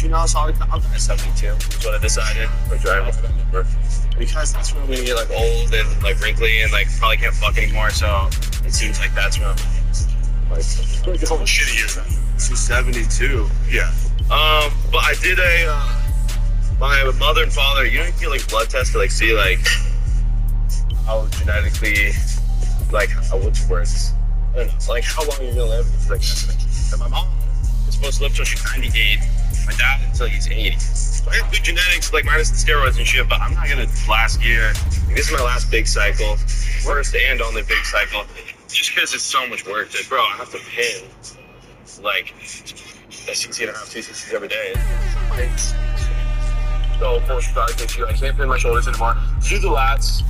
you know, so I'll die at 72. Is what I decided. Or drive that number. Because that's when I'm gonna get like old and like wrinkly and like probably can't fuck anymore. So it seems like that's when I'm like holy shit years. 72. Yeah. But I did my mother and father. You know, you can get like blood tests to like see like how genetically like how it works. I don't know, like how long you're gonna live. It's like, and my mom is supposed to live till she's 98. My dad until he's 80. So I have good genetics, like minus the steroids and shit, but I'm not gonna last year. Like, this is my last big cycle. First and only big cycle. Just because it's so much work that, bro, I have to pin like a 60 and a half, 260s every day. So I can't pin my shoulders anymore. Do the lats.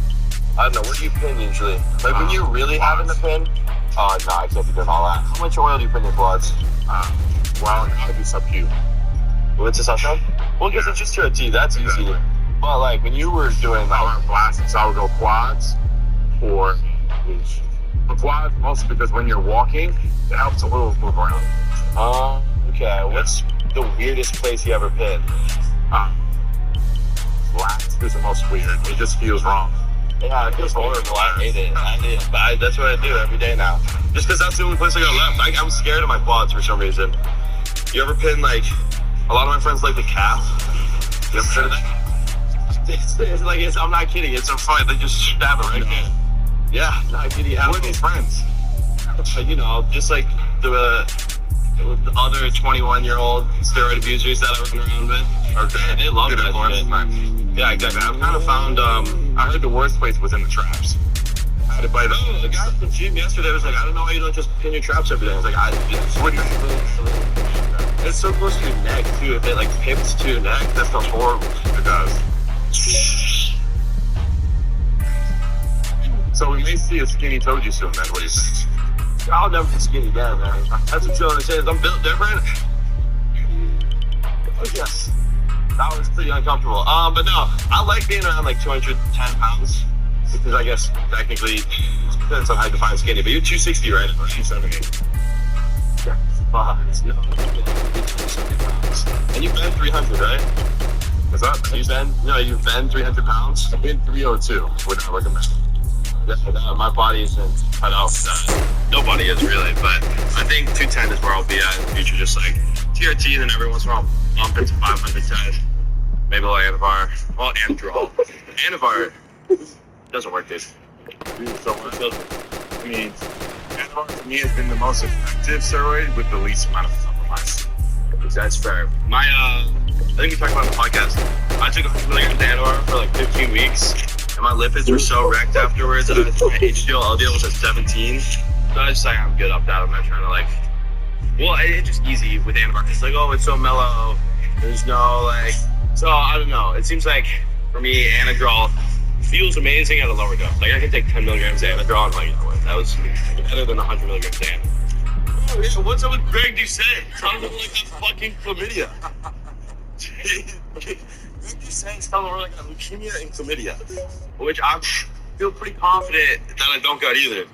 I don't know, what do you pin usually? Like when you're really having to pin? No, I can't be doing all that. How much oil do you put in your quads? Well, I do sub-Q. What's the sub? Well, because it's just to a T, that's easy. But like when you were doing like blasts, I would go quads for quads mostly because when you're walking, it helps a little move around. Okay. What's the weirdest place you ever pinned? Lats is the most weird. It just feels wrong. Yeah, it feels horrible. I hate it. But that's what I do every day now. Just because that's the only place I got left. I'm scared of my quads for some reason. You ever pin like, a lot of my friends like the calf? You ever pin that? It's like, I'm not kidding. It's so funny. They just stab it right there. Yeah, not kidding. Who are these friends? You know, just like the other 21-year-old steroid abusers that I run around with. Okay. They love that shit. Yeah, exactly. I've kind of found, I heard the worst place was in the traps. I had to buy the guy from the gym yesterday was like, I don't know why you don't just pin your traps every day. I was like, it's so close to your neck, too. If it, like, pips to your neck, that feels horrible. It does. So we may see a skinny Toji soon, then. What do you think? I'll never be skinny again, man. That's what you understand. I'm built different. Oh, yes. That was pretty uncomfortable. But no, I like being around like 210 pounds because I guess technically it depends on how you define skinny. But you're 260, right? Or 270. Yeah. Fuck. No, you're 270 pounds. And you've been 300, right? What's up? You've been 300 pounds? I've been 302. Would I recommend? Yeah, my body isn't cut out for that. Nobody is really, but I think 210 is where I'll be at in the future. Just like TRT, then every once in a while bump into 510. Maybe like Anavar. Well, Androl. Anavar doesn't work, dude. So much. I mean, Anavar to me has been the most effective steroid with the least amount of compromise. That's fair. I think we talked about it on the podcast. I took 100 milligrams of Anavar for like 15 weeks, and my lipids were so wrecked afterwards that my HDL, LDL was at 17. So I just like, I'm good up that. I'm not trying to like, well, it's just easy with Anavar. It's like, oh, it's so mellow. There's no like, so I don't know. It seems like for me, Anadrol feels amazing at a lower dose. Like I can take 10 milligrams of Anadrol and like, you know what, that was better than 100 milligrams of Anadrol. Oh, yeah, what's up with Greg Doucette? Sounds like that fucking chlamydia. Greg Doucette's telling me like I got leukemia and chlamydia, which I feel pretty confident that I don't got either.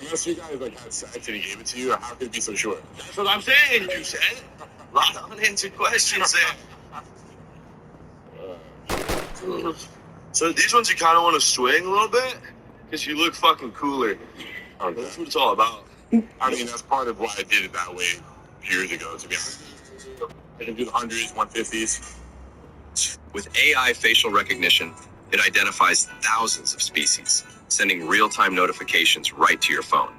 Unless you guys like had sex and he gave it to you, how could it be so sure? That's what I'm saying, Doucette. A lot of unanswered questions there. So these ones you kind of want to swing a little bit because you look fucking cooler. Okay. That's what it's all about. I mean, that's part of why I did it that way years ago, to be honest. I can do the 100s, 150s. With AI facial recognition, it identifies thousands of species, sending real-time notifications right to your phone.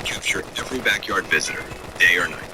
Capture every backyard visitor, day or night.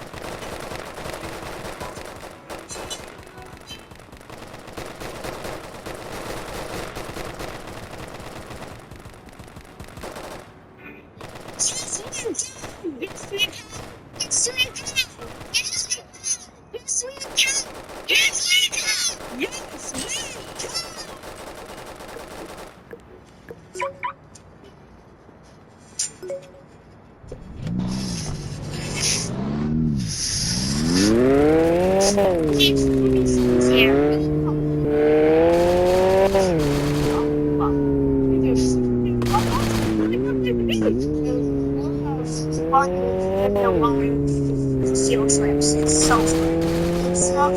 Yes,